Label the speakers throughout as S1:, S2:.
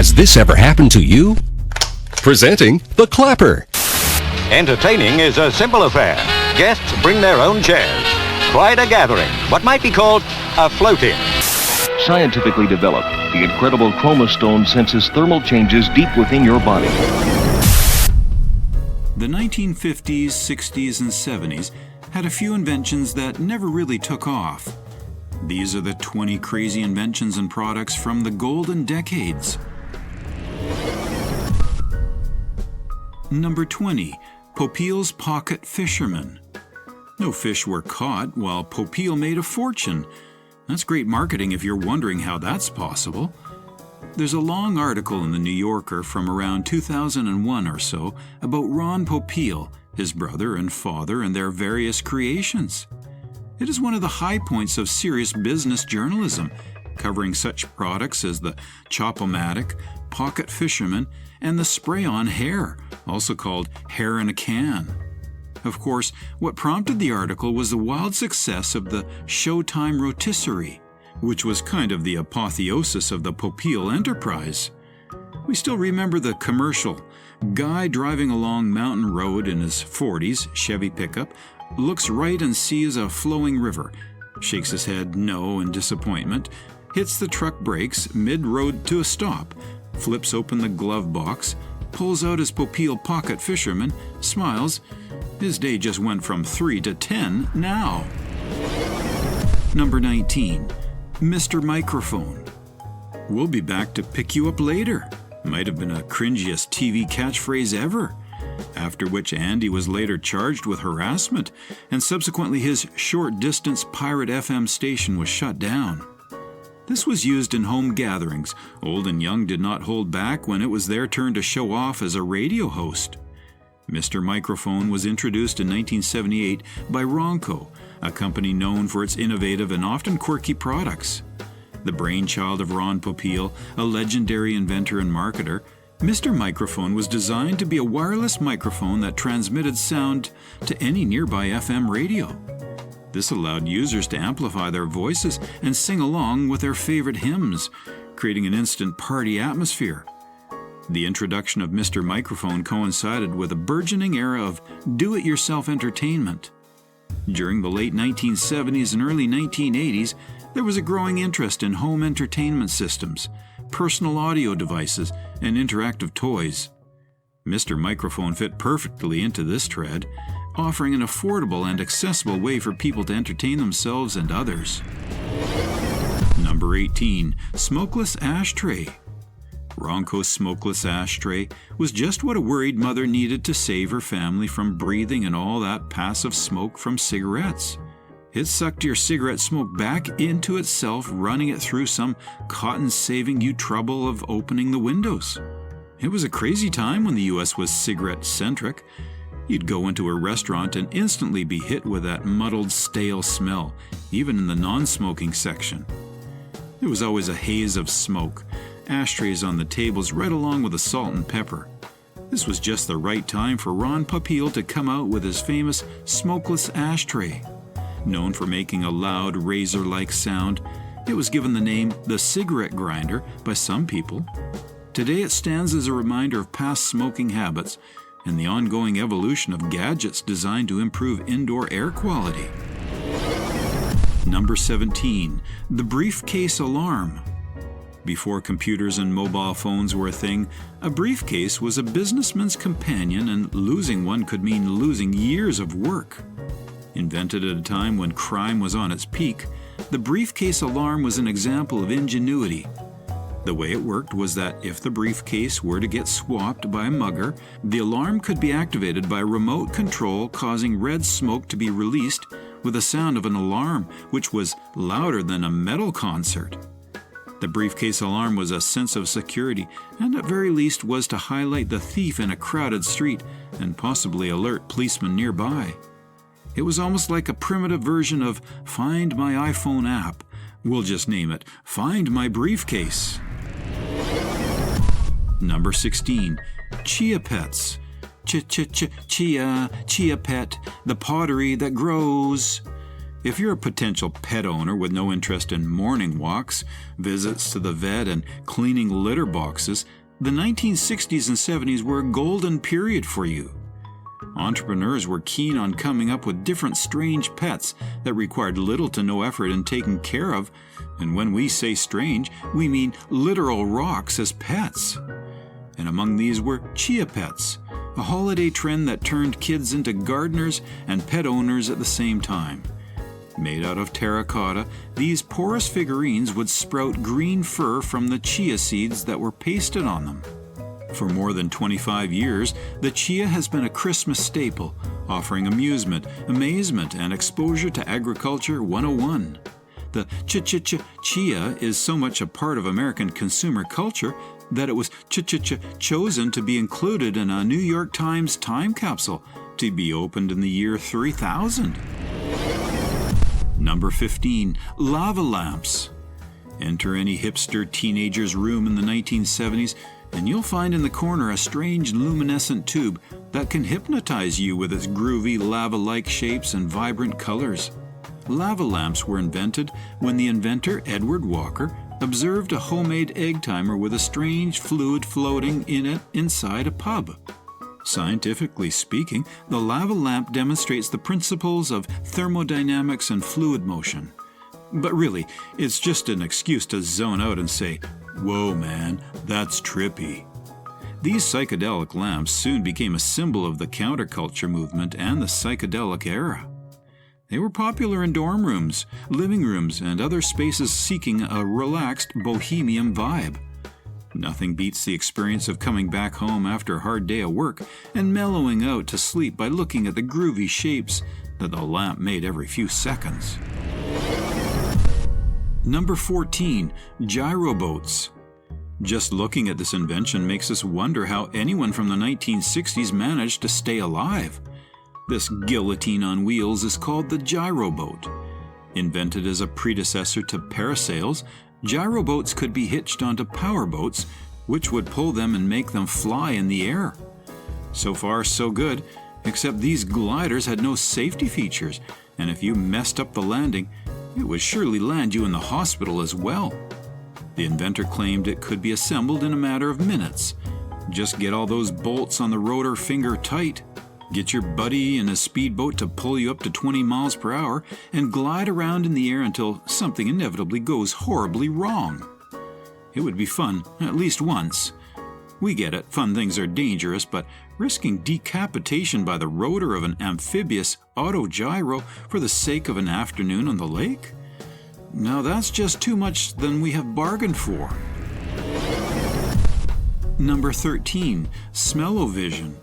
S1: Has this ever happened to you? Presenting the Clapper.
S2: Entertaining is a simple affair. Guests bring their own chairs. Quite a gathering. What might be called a float-in.
S3: Scientifically developed, the incredible chromostone senses thermal changes deep within your body.
S4: The 1950s, 60s, and 70s had a few inventions that never really took off. These are the 20 crazy inventions and products from the golden decades. Number 20. Popil's Pocket Fisherman. No fish were caught while Popil made a fortune. That's great marketing if you're wondering how that's possible. There's a long article in the New Yorker from around 2001 or so about Ron Popil, his brother and father, and their various creations. It is one of the high points of serious business journalism, covering such products as the Chop-O-Matic, Pocket Fisherman, and the Sprayon Hair, also called Hair in a Can. Of course, what prompted the article was the wild success of the Showtime rotisserie, which was kind of the apotheosis of the Popil enterprise. We still remember the commercial. Guy driving along Mountain Road in his 40s Chevy pickup looks right and sees a flowing river, shakes his head no in disappointment, hits the truck brakes mid-road to a stop, flips open the glove box, pulls out his Popil Pocket Fisherman, smiles. His day just went from 3 to 10 now. Number 19. Mr. Microphone. We'll be back to pick you up later. Might have been a cringiest TV catchphrase ever. After which Andy was later charged with harassment, and subsequently his short-distance pirate FM station was shut down. This was used in home gatherings. Old and young did not hold back when it was their turn to show off as a radio host. Mr. Microphone was introduced in 1978 by Ronco, a company known for its innovative and often quirky products. The brainchild of Ron Popil, a legendary inventor and marketer, Mr. Microphone was designed to be a wireless microphone that transmitted sound to any nearby FM radio. This allowed users to amplify their voices and sing along with their favorite hymns, creating an instant party atmosphere. The introduction of Mr. Microphone coincided with a burgeoning era of do-it-yourself entertainment. During the late 1970s and early 1980s, there was a growing interest in home entertainment systems, personal audio devices, and interactive toys. Mr. Microphone fit perfectly into this trend, offering an affordable and accessible way for people to entertain themselves and others. Number 18. Smokeless Ashtray. Ronco's Smokeless Ashtray was just what a worried mother needed to save her family from breathing in all that passive smoke from cigarettes. It sucked your cigarette smoke back into itself, running it through some cotton, saving you trouble of opening the windows. It was a crazy time when the U.S. was cigarette-centric. You'd go into a restaurant and instantly be hit with that muddled, stale smell, even in the non-smoking section. There was always a haze of smoke, ashtrays on the tables right along with the salt and pepper. This was just the right time for Ron Popil to come out with his famous Smokeless Ashtray. Known for making a loud, razor-like sound, it was given the name the cigarette grinder by some people. Today it stands as a reminder of past smoking habits and the ongoing evolution of gadgets designed to improve indoor air quality. Number 17. The Briefcase Alarm. Before computers and mobile phones were a thing, a briefcase was a businessman's companion, and losing one could mean losing years of work. Invented at a time when crime was on its peak, the briefcase alarm was an example of ingenuity. The way it worked was that if the briefcase were to get swapped by a mugger, the alarm could be activated by remote control, causing red smoke to be released with the sound of an alarm, which was louder than a metal concert. The briefcase alarm was a sense of security, and at very least was to highlight the thief in a crowded street and possibly alert policemen nearby. It was almost like a primitive version of Find My iPhone app. We'll just name it Find My Briefcase. Number 16. Chia Pets. Chia Pet, the pottery that grows. If you're a potential pet owner with no interest in morning walks, visits to the vet, and cleaning litter boxes, the 1960s and 70s were a golden period for you. Entrepreneurs were keen on coming up with different strange pets that required little to no effort in taking care of, and when we say strange, we mean literal rocks as pets. And among these were Chia Pets, a holiday trend that turned kids into gardeners and pet owners at the same time. Made out of terracotta, these porous figurines would sprout green fur from the chia seeds that were pasted on them. For more than 25 years, the chia has been a Christmas staple, offering amusement, amazement, and exposure to Agriculture 101. The chia is so much a part of American consumer culture that it was chosen to be included in a New York Times time capsule to be opened in the year 3000. Number 15. Lava lamps. Enter any hipster teenager's room in the 1970s, and you'll find in the corner a strange luminescent tube that can hypnotize you with its groovy lava-like shapes and vibrant colors. Lava lamps were invented when the inventor, Edward Walker, observed a homemade egg timer with a strange fluid floating in it inside a pub. Scientifically speaking, the lava lamp demonstrates the principles of thermodynamics and fluid motion. But really, it's just an excuse to zone out and say, "Whoa, man, that's trippy." These psychedelic lamps soon became a symbol of the counterculture movement and the psychedelic era. They were popular in dorm rooms, living rooms, and other spaces seeking a relaxed bohemian vibe. Nothing beats the experience of coming back home after a hard day of work and mellowing out to sleep by looking at the groovy shapes that the lamp made every few seconds. Number 14. Gyro Boats. Just looking at this invention makes us wonder how anyone from the 1960s managed to stay alive. This guillotine on wheels is called the Gyro Boat. Invented as a predecessor to parasails, gyro boats could be hitched onto power boats, which would pull them and make them fly in the air. So far, so good, except these gliders had no safety features, and if you messed up the landing, it would surely land you in the hospital as well. The inventor claimed it could be assembled in a matter of minutes. Just get all those bolts on the rotor finger tight. Get your buddy in a speedboat to pull you up to 20 miles per hour and glide around in the air until something inevitably goes horribly wrong. It would be fun, at least once. We get it, fun things are dangerous, but risking decapitation by the rotor of an amphibious autogyro for the sake of an afternoon on the lake? Now that's just too much than we have bargained for. Number 13. Smello Vision.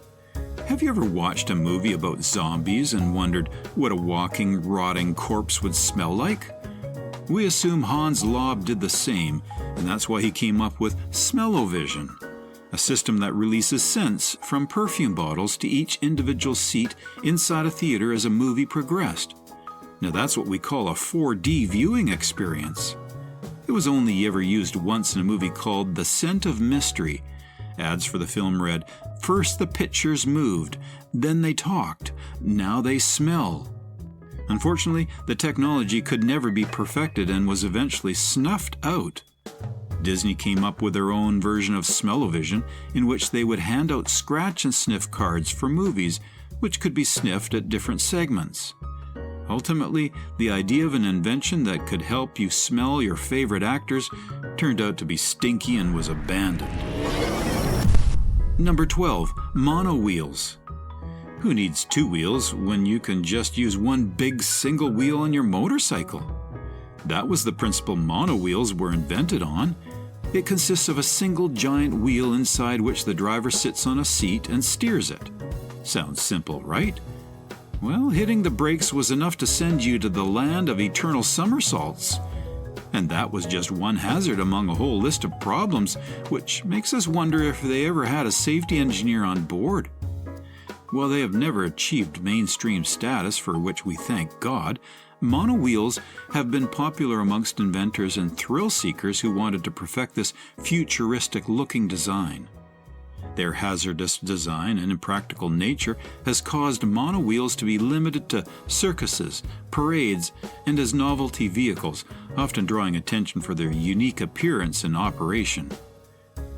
S4: Have you ever watched a movie about zombies and wondered what a walking, rotting corpse would smell like? We assume Hans Lob did the same, and that's why he came up with Smello Vision, a system that releases scents from perfume bottles to each individual seat inside a theater as a movie progressed. Now that's what we call a 4D viewing experience. It was only ever used once in a movie called The Scent of Mystery. Ads for the film read, "First the pictures moved, then they talked, now they smell." Unfortunately, the technology could never be perfected and was eventually snuffed out. Disney came up with their own version of Smello Vision, in which they would hand out scratch and sniff cards for movies, which could be sniffed at different segments. Ultimately, the idea of an invention that could help you smell your favorite actors turned out to be stinky and was abandoned. Number 12. Mono wheels. Who needs two wheels when you can just use one big single wheel on your motorcycle? That was the principle mono wheels were invented on. It consists of a single giant wheel inside which the driver sits on a seat and steers it. Sounds simple, right? Well, hitting the brakes was enough to send you to the land of eternal somersaults. And that was just one hazard among a whole list of problems, which makes us wonder if they ever had a safety engineer on board. While they have never achieved mainstream status, for which we thank God, mono wheels have been popular amongst inventors and thrill seekers who wanted to perfect this futuristic-looking design. Their hazardous design and impractical nature has caused monowheels to be limited to circuses, parades, and as novelty vehicles, often drawing attention for their unique appearance and operation.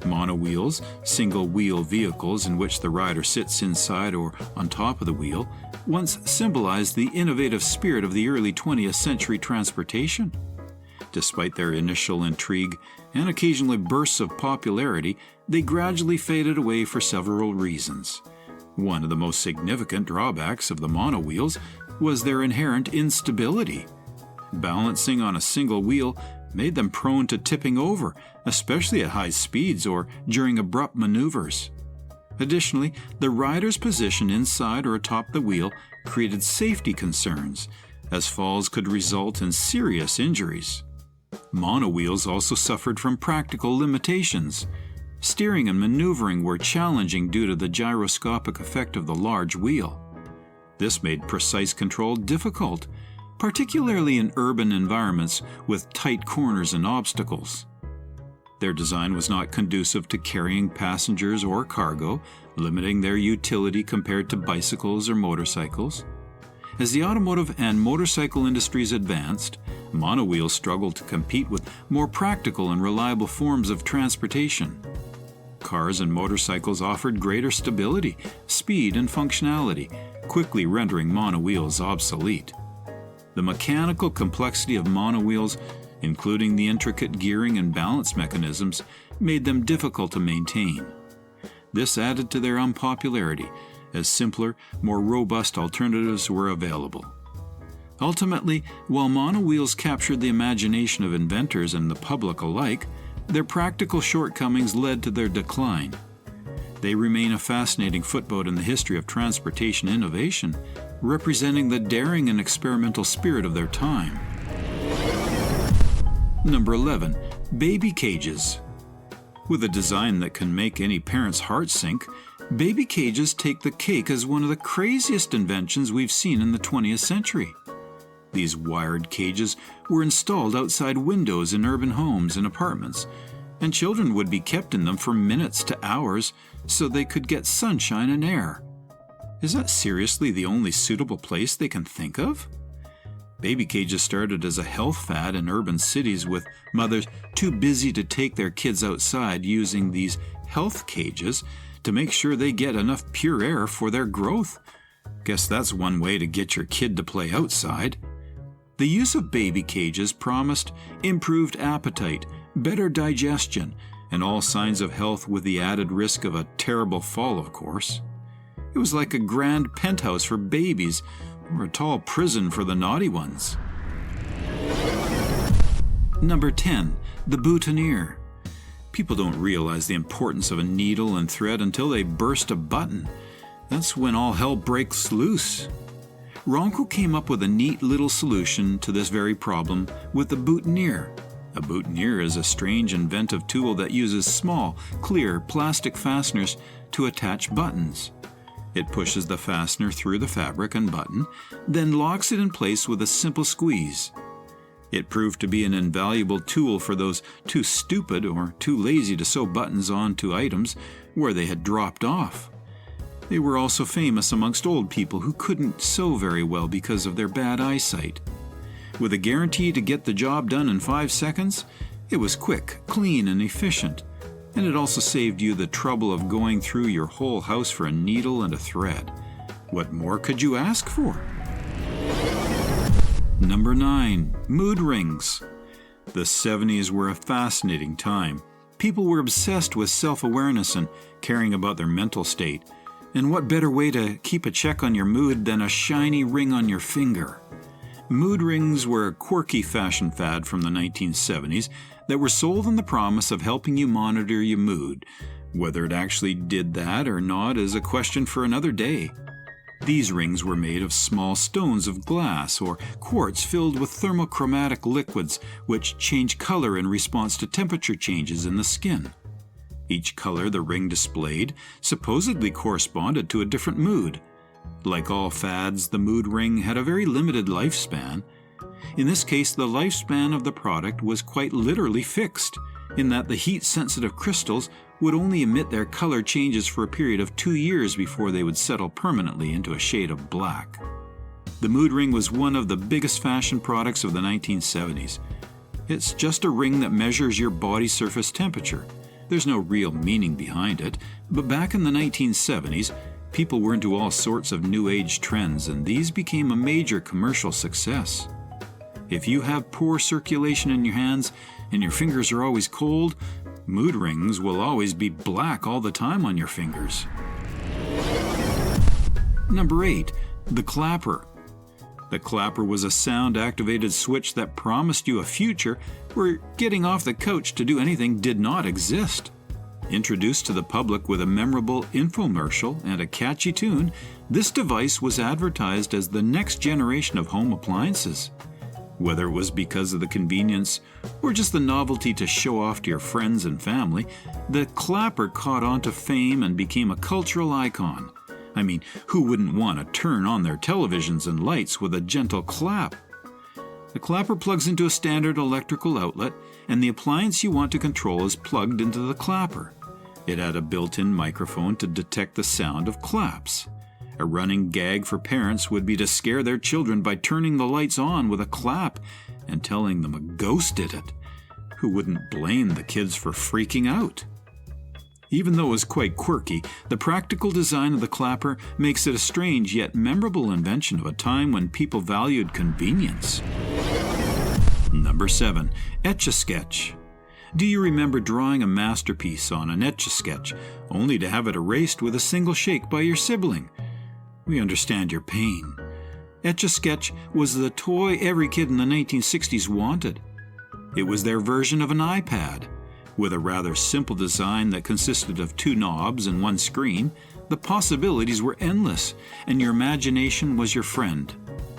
S4: Monowheels, single-wheel vehicles in which the rider sits inside or on top of the wheel, once symbolized the innovative spirit of the early 20th century transportation. Despite their initial intrigue and occasionally bursts of popularity, they gradually faded away for several reasons. One of the most significant drawbacks of the monowheels was their inherent instability. Balancing on a single wheel made them prone to tipping over, especially at high speeds or during abrupt maneuvers. Additionally, the rider's position inside or atop the wheel created safety concerns, as falls could result in serious injuries. Monowheels also suffered from practical limitations. Steering and maneuvering were challenging due to the gyroscopic effect of the large wheel. This made precise control difficult, particularly in urban environments with tight corners and obstacles. Their design was not conducive to carrying passengers or cargo, limiting their utility compared to bicycles or motorcycles. As the automotive and motorcycle industries advanced, monowheels struggled to compete with more practical and reliable forms of transportation. Cars and motorcycles offered greater stability, speed, and functionality, quickly rendering monowheels obsolete. The mechanical complexity of monowheels, including the intricate gearing and balance mechanisms, made them difficult to maintain. This added to their unpopularity, as simpler, more robust alternatives were available. Ultimately, while monowheels captured the imagination of inventors and the public alike, their practical shortcomings led to their decline. They remain a fascinating footnote in the history of transportation innovation, representing the daring and experimental spirit of their time. Number 11. Baby cages. With a design that can make any parent's heart sink, baby cages take the cake as one of the craziest inventions we've seen in the 20th century. These wired cages were installed outside windows in urban homes and apartments, and children would be kept in them for minutes to hours so they could get sunshine and air. Is that seriously the only suitable place they can think of? Baby cages started as a health fad in urban cities, with mothers too busy to take their kids outside using these health cages to make sure they get enough pure air for their growth. Guess that's one way to get your kid to play outside. The use of baby cages promised improved appetite, better digestion, and all signs of health, with the added risk of a terrible fall, of course. It was like a grand penthouse for babies, or a tall prison for the naughty ones. Number 10. The Butiner. People don't realize the importance of a needle and thread until they burst a button. That's when all hell breaks loose. Ronco came up with a neat little solution to this very problem with the Butiner. A Butiner is a strange inventive tool that uses small, clear plastic fasteners to attach buttons. It pushes the fastener through the fabric and button, then locks it in place with a simple squeeze. It proved to be an invaluable tool for those too stupid or too lazy to sew buttons onto items where they had dropped off. They were also famous amongst old people who couldn't sew very well because of their bad eyesight. With a guarantee to get the job done in 5 seconds, it was quick, clean, and efficient. And it also saved you the trouble of going through your whole house for a needle and a thread. What more could you ask for? Number 9. Mood rings. The 70s were a fascinating time. People were obsessed with self-awareness and caring about their mental state. And what better way to keep a check on your mood than a shiny ring on your finger? Mood rings were a quirky fashion fad from the 1970s that were sold on the promise of helping you monitor your mood. Whether it actually did that or not is a question for another day. These rings were made of small stones of glass or quartz filled with thermochromatic liquids which change color in response to temperature changes in the skin. Each color the ring displayed supposedly corresponded to a different mood. Like all fads, the mood ring had a very limited lifespan. In this case, the lifespan of the product was quite literally fixed. in that the heat-sensitive crystals would only emit their color changes for a period of 2 years before they would settle permanently into a shade of black. The mood ring was one of the biggest fashion products of the 1970s. It's just a ring that measures your body surface temperature. There's no real meaning behind it, but back in the 1970s, people were into all sorts of new age trends, and these became a major commercial success. If you have poor circulation in your hands and your fingers are always cold, mood rings will always be black all the time on your fingers. Number 8. The clapper. The clapper was a sound-activated switch that promised you a future where getting off the couch to do anything did not exist. Introduced to the public with a memorable infomercial and a catchy tune, this device was advertised as the next generation of home appliances. Whether it was because of the convenience or just the novelty to show off to your friends and family, the clapper caught on to fame and became a cultural icon. I mean, who wouldn't want to turn on their televisions and lights with a gentle clap? The clapper plugs into a standard electrical outlet, and the appliance you want to control is plugged into the clapper. It had a built-in microphone to detect the sound of claps. A running gag for parents would be to scare their children by turning the lights on with a clap and telling them a ghost did it. Who wouldn't blame the kids for freaking out? Even though it was quite quirky, the practical design of the clapper makes it a strange yet memorable invention of a time when people valued convenience. Number 7. Etch-a-Sketch. Do you remember drawing a masterpiece on an Etch-a-Sketch, only to have it erased with a single shake by your sibling? We understand your pain. Etch-a-Sketch was the toy every kid in the 1960s wanted. It was their version of an iPad. With a rather simple design that consisted of 2 knobs and 1 screen, the possibilities were endless, and your imagination was your friend.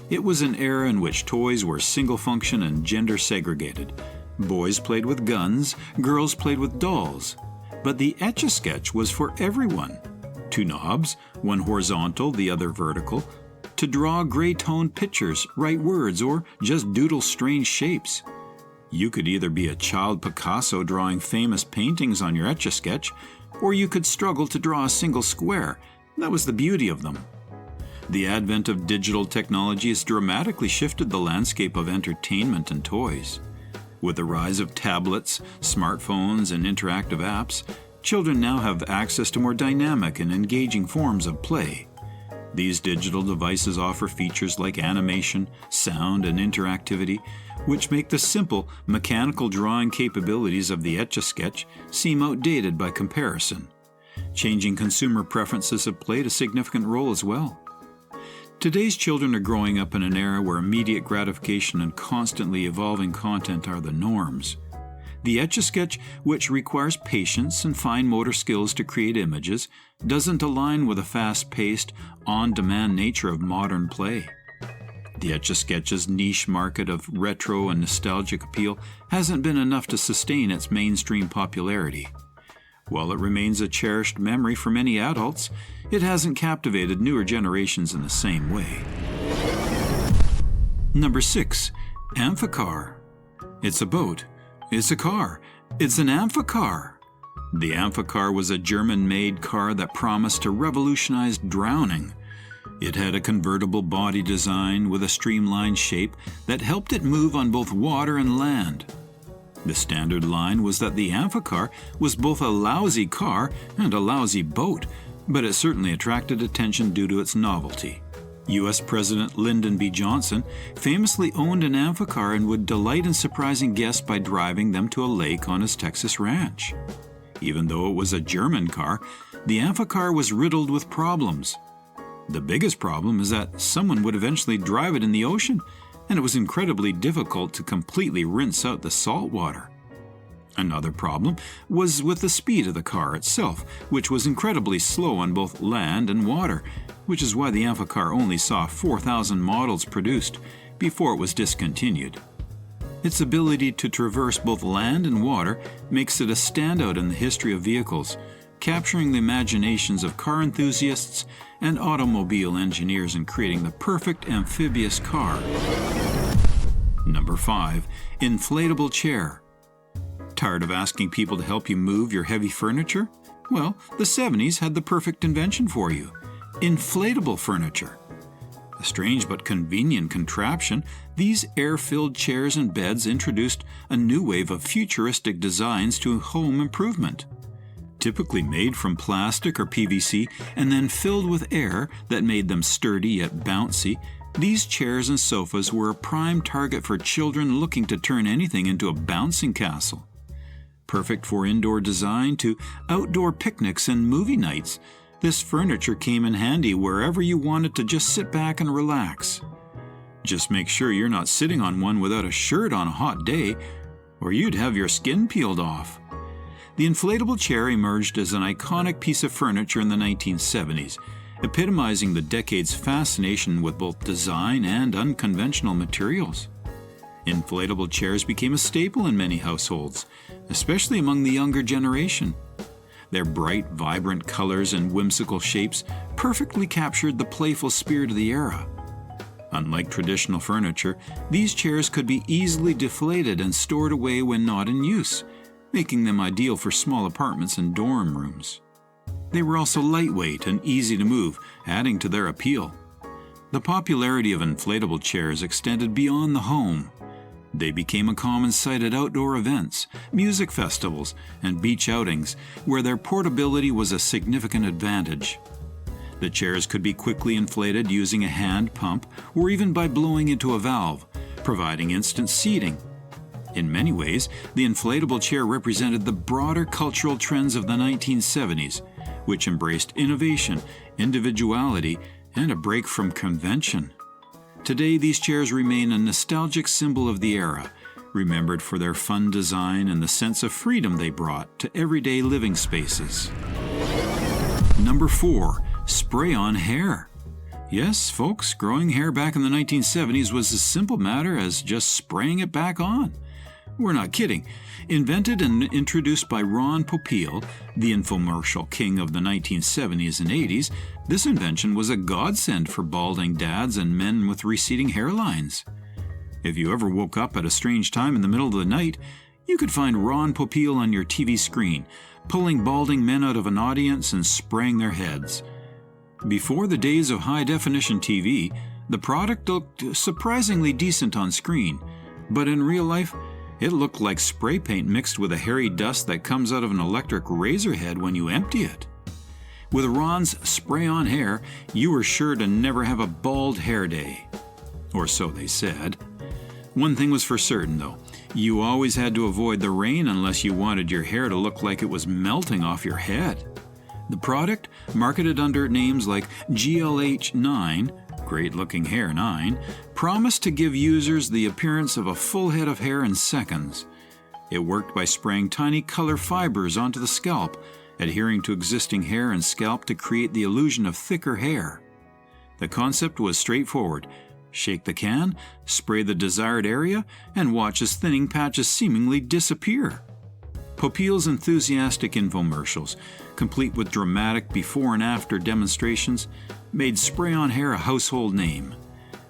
S4: It was an era in which toys were single-function and gender-segregated. Boys played with guns, girls played with dolls. But the Etch-a-Sketch was for everyone. 2 knobs, one horizontal, the other vertical, to draw gray-toned pictures, write words, or just doodle strange shapes. You could either be a child Picasso drawing famous paintings on your Etch-a-Sketch, or you could struggle to draw a single square. That was the beauty of them. The advent of digital technology has dramatically shifted the landscape of entertainment and toys. With the rise of tablets, smartphones, and interactive apps, children now have access to more dynamic and engaging forms of play. These digital devices offer features like animation, sound, and interactivity, which make the simple, mechanical drawing capabilities of the Etch-a-Sketch seem outdated by comparison. Changing consumer preferences have played a significant role as well. Today's children are growing up in an era where immediate gratification and constantly evolving content are the norms. The Etch-a-Sketch, which requires patience and fine motor skills to create images, doesn't align with the fast-paced, on-demand nature of modern play. The Etch-a-Sketch's niche market of retro and nostalgic appeal hasn't been enough to sustain its mainstream popularity. While it remains a cherished memory for many adults, it hasn't captivated newer generations in the same way. Number 6. Amphicar. It's a boat. It's a car. It's an amphicar. The amphicar was a German-made car that promised to revolutionize drowning. It had a convertible body design with a streamlined shape that helped it move on both water and land. The standard line was that the amphicar was both a lousy car and a lousy boat, but it certainly attracted attention due to its novelty. U.S. President Lyndon B. Johnson famously owned an amphicar and would delight in surprising guests by driving them to a lake on his Texas ranch. Even though it was a German car, the amphicar was riddled with problems. The biggest problem is that someone would eventually drive it in the ocean, and it was incredibly difficult to completely rinse out the salt water. Another problem was with the speed of the car itself, which was incredibly slow on both land and water, which is why the amphicar only saw 4,000 models produced before it was discontinued. Its ability to traverse both land and water makes it a standout in the history of vehicles, capturing the imaginations of car enthusiasts and automobile engineers in creating the perfect amphibious car. Number 5. Inflatable Chair. Tired of asking people to help you move your heavy furniture? Well, the 70s had the perfect invention for you: inflatable furniture. A strange but convenient contraption, these air-filled chairs and beds introduced a new wave of futuristic designs to home improvement. Typically made from plastic or PVC and then filled with air that made them sturdy yet bouncy, these chairs and sofas were a prime target for children looking to turn anything into a bouncing castle. Perfect for indoor design to outdoor picnics and movie nights, this furniture came in handy wherever you wanted to just sit back and relax. Just make sure you're not sitting on one without a shirt on a hot day, or you'd have your skin peeled off. The inflatable chair emerged as an iconic piece of furniture in the 1970s, epitomizing the decade's fascination with both design and unconventional materials. Inflatable chairs became a staple in many households, especially among the younger generation. Their bright, vibrant colors and whimsical shapes perfectly captured the playful spirit of the era. Unlike traditional furniture, these chairs could be easily deflated and stored away when not in use, making them ideal for small apartments and dorm rooms. They were also lightweight and easy to move, adding to their appeal. The popularity of inflatable chairs extended beyond the home. They became a common sight at outdoor events, music festivals, and beach outings, where their portability was a significant advantage. The chairs could be quickly inflated using a hand pump or even by blowing into a valve, providing instant seating. In many ways, the inflatable chair represented the broader cultural trends of the 1970s, which embraced innovation, individuality, and a break from convention. Today, these chairs remain a nostalgic symbol of the era, remembered for their fun design and the sense of freedom they brought to everyday living spaces. Number 4. Sprayon Hair. Yes, folks, growing hair back in the 1970s was a simple matter as just spraying it back on. We're not kidding. Invented and introduced by Ron Popil, the infomercial king of the 1970s and 80s, this invention was a godsend for balding dads and men with receding hairlines. If you ever woke up at a strange time in the middle of the night, you could find Ron Popil on your TV screen, pulling balding men out of an audience and spraying their heads. Before the days of high-definition TV, the product looked surprisingly decent on screen, but in real life, it looked like spray paint mixed with a hairy dust that comes out of an electric razor head when you empty it. With Ron's Sprayon Hair, you were sure to never have a bald hair day. Or so they said. One thing was for certain, though. You always had to avoid the rain unless you wanted your hair to look like it was melting off your head. The product, marketed under names like GLH9, Great Looking Hair 9, promised to give users the appearance of a full head of hair in seconds. It worked by spraying tiny color fibers onto the scalp, adhering to existing hair and scalp to create the illusion of thicker hair. The concept was straightforward. Shake the can, spray the desired area, and watch as thinning patches seemingly disappear. Popil's enthusiastic infomercials, complete with dramatic before and after demonstrations, made Sprayon Hair a household name.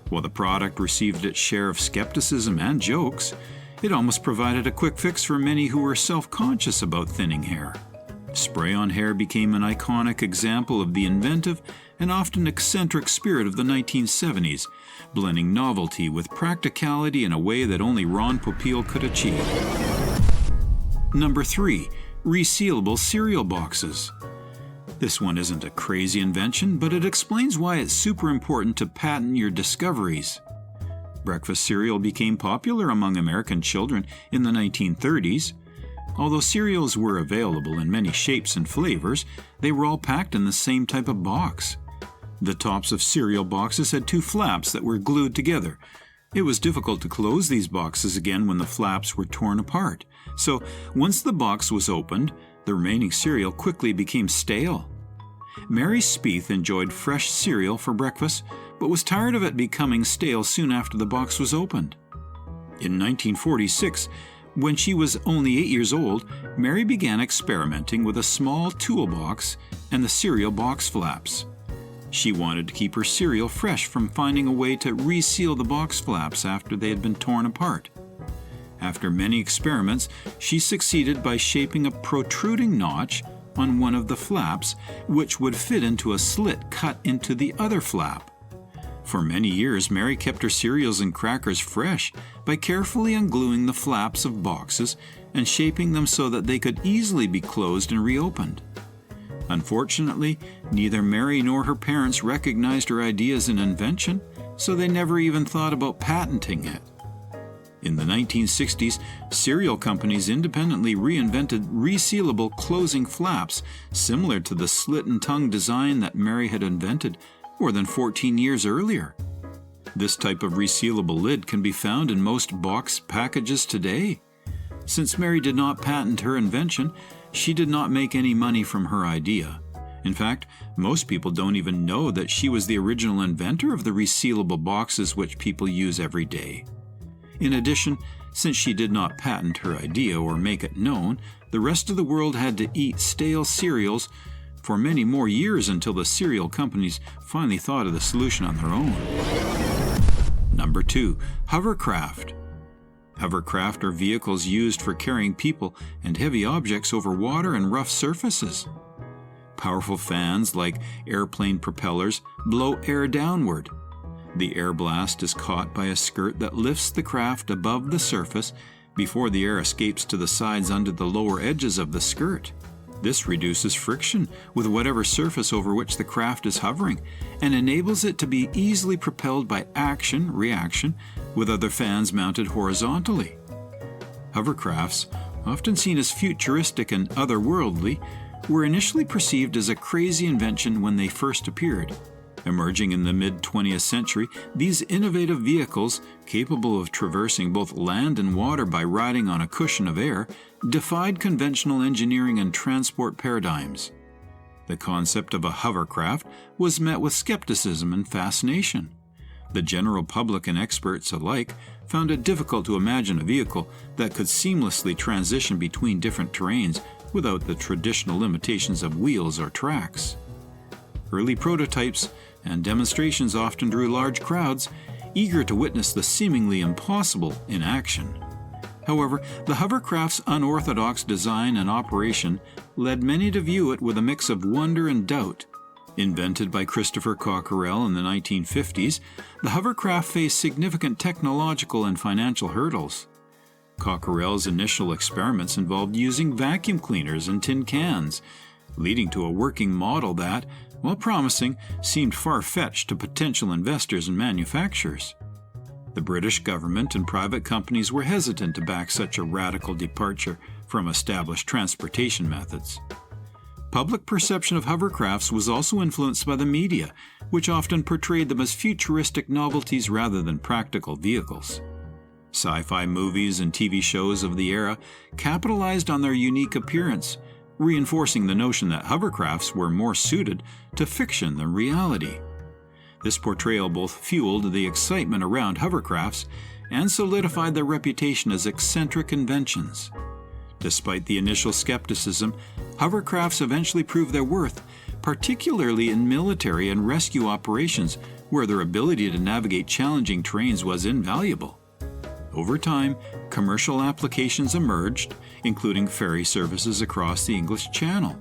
S4: While the product received its share of skepticism and jokes, it almost provided a quick fix for many who were self-conscious about thinning hair. Sprayon Hair became an iconic example of the inventive and often eccentric spirit of the 1970s, blending novelty with practicality in a way that only Ron Popil could achieve. Number 3. Resealable cereal boxes. This one isn't a crazy invention, but it explains why it's super important to patent your discoveries. Breakfast cereal became popular among American children in the 1930s. Although cereals were available in many shapes and flavors, they were all packed in the same type of box. The tops of cereal boxes had 2 flaps that were glued together. It was difficult to close these boxes again when the flaps were torn apart. So, once the box was opened, the remaining cereal quickly became stale. Mary Spieth enjoyed fresh cereal for breakfast, but was tired of it becoming stale soon after the box was opened. In 1946, when she was only 8 years old, Mary began experimenting with a small toolbox and the cereal box flaps. She wanted to keep her cereal fresh from finding a way to reseal the box flaps after they had been torn apart. After many experiments, she succeeded by shaping a protruding notch on one of the flaps, which would fit into a slit cut into the other flap. For many years, Mary kept her cereals and crackers fresh by carefully ungluing the flaps of boxes and shaping them so that they could easily be closed and reopened. Unfortunately, neither Mary nor her parents recognized her idea as an invention, so they never even thought about patenting it. In the 1960s, cereal companies independently reinvented resealable closing flaps similar to the slit and tongue design that Mary had invented more than 14 years earlier. This type of resealable lid can be found in most box packages today. Since Mary did not patent her invention, she did not make any money from her idea. In fact, most people don't even know that she was the original inventor of the resealable boxes which people use every day. In addition, since she did not patent her idea or make it known, the rest of the world had to eat stale cereals for many more years until the cereal companies finally thought of the solution on their own. Number 2. Hovercraft. Hovercraft are vehicles used for carrying people and heavy objects over water and rough surfaces. Powerful fans, like airplane propellers, blow air downward. The air blast is caught by a skirt that lifts the craft above the surface before the air escapes to the sides under the lower edges of the skirt. This reduces friction with whatever surface over which the craft is hovering and enables it to be easily propelled by action-reaction with other fans mounted horizontally. Hovercrafts, often seen as futuristic and otherworldly, were initially perceived as a crazy invention when they first appeared. Emerging in the mid-20th century, these innovative vehicles, capable of traversing both land and water by riding on a cushion of air, defied conventional engineering and transport paradigms. The concept of a hovercraft was met with skepticism and fascination. The general public and experts alike found it difficult to imagine a vehicle that could seamlessly transition between different terrains without the traditional limitations of wheels or tracks. Early prototypes and demonstrations often drew large crowds, eager to witness the seemingly impossible in action. However, the hovercraft's unorthodox design and operation led many to view it with a mix of wonder and doubt. Invented by Christopher Cockerell in the 1950s, the hovercraft faced significant technological and financial hurdles. Cockerell's initial experiments involved using vacuum cleaners and tin cans, leading to a working model that, while promising, seemed far-fetched to potential investors and manufacturers. The British government and private companies were hesitant to back such a radical departure from established transportation methods. Public perception of hovercrafts was also influenced by the media, which often portrayed them as futuristic novelties rather than practical vehicles. Sci-fi movies and TV shows of the era capitalized on their unique appearance, reinforcing the notion that hovercrafts were more suited to fiction than reality. This portrayal both fueled the excitement around hovercrafts and solidified their reputation as eccentric inventions. Despite the initial skepticism, hovercrafts eventually proved their worth, particularly in military and rescue operations where their ability to navigate challenging terrains was invaluable. Over time, commercial applications emerged, including ferry services across the English Channel.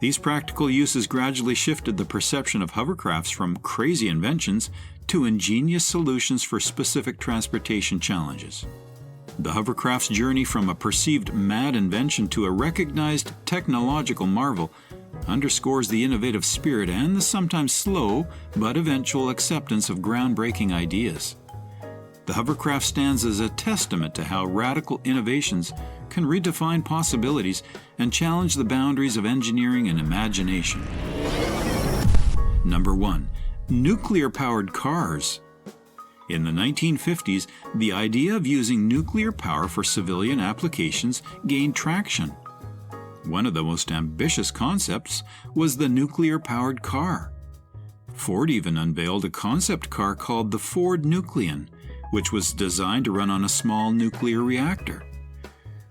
S4: These practical uses gradually shifted the perception of hovercrafts from crazy inventions to ingenious solutions for specific transportation challenges. The hovercraft's journey from a perceived mad invention to a recognized technological marvel underscores the innovative spirit and the sometimes slow but eventual acceptance of groundbreaking ideas. The hovercraft stands as a testament to how radical innovations can redefine possibilities and challenge the boundaries of engineering and imagination. Number 1. Nuclear-powered cars. In the 1950s, the idea of using nuclear power for civilian applications gained traction. One of the most ambitious concepts was the nuclear-powered car. Ford even unveiled a concept car called the Ford Nucleon, which was designed to run on a small nuclear reactor.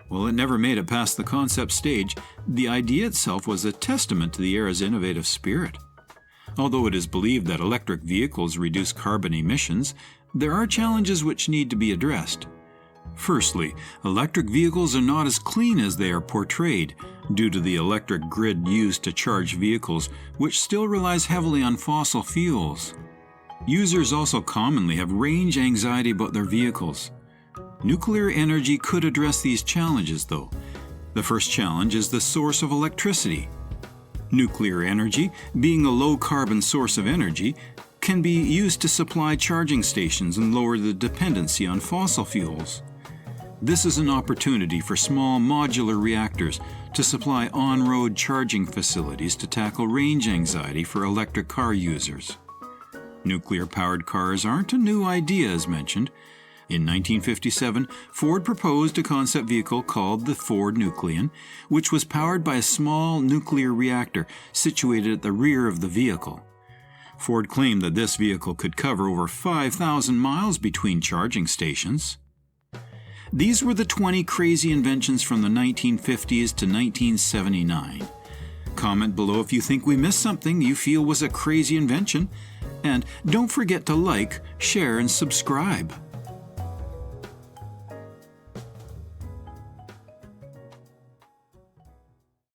S4: While it never made it past the concept stage, the idea itself was a testament to the era's innovative spirit. Although it is believed that electric vehicles reduce carbon emissions, there are challenges which need to be addressed. Firstly, electric vehicles are not as clean as they are portrayed due to the electric grid used to charge vehicles, which still relies heavily on fossil fuels. Users also commonly have range anxiety about their vehicles. Nuclear energy could address these challenges, though. The first challenge is the source of electricity. Nuclear energy, being a low-carbon source of energy, can be used to supply charging stations and lower the dependency on fossil fuels. This is an opportunity for small modular reactors to supply on-road charging facilities to tackle range anxiety for electric car users. Nuclear-powered cars aren't a new idea, as mentioned. In 1957, Ford proposed a concept vehicle called the Ford Nucleon, which was powered by a small nuclear reactor situated at the rear of the vehicle. Ford claimed that this vehicle could cover over 5,000 miles between charging stations. These were the 20 crazy inventions from the 1950s to 1979. Comment below if you think we missed something you feel was a crazy invention. And don't forget to like, share, and subscribe.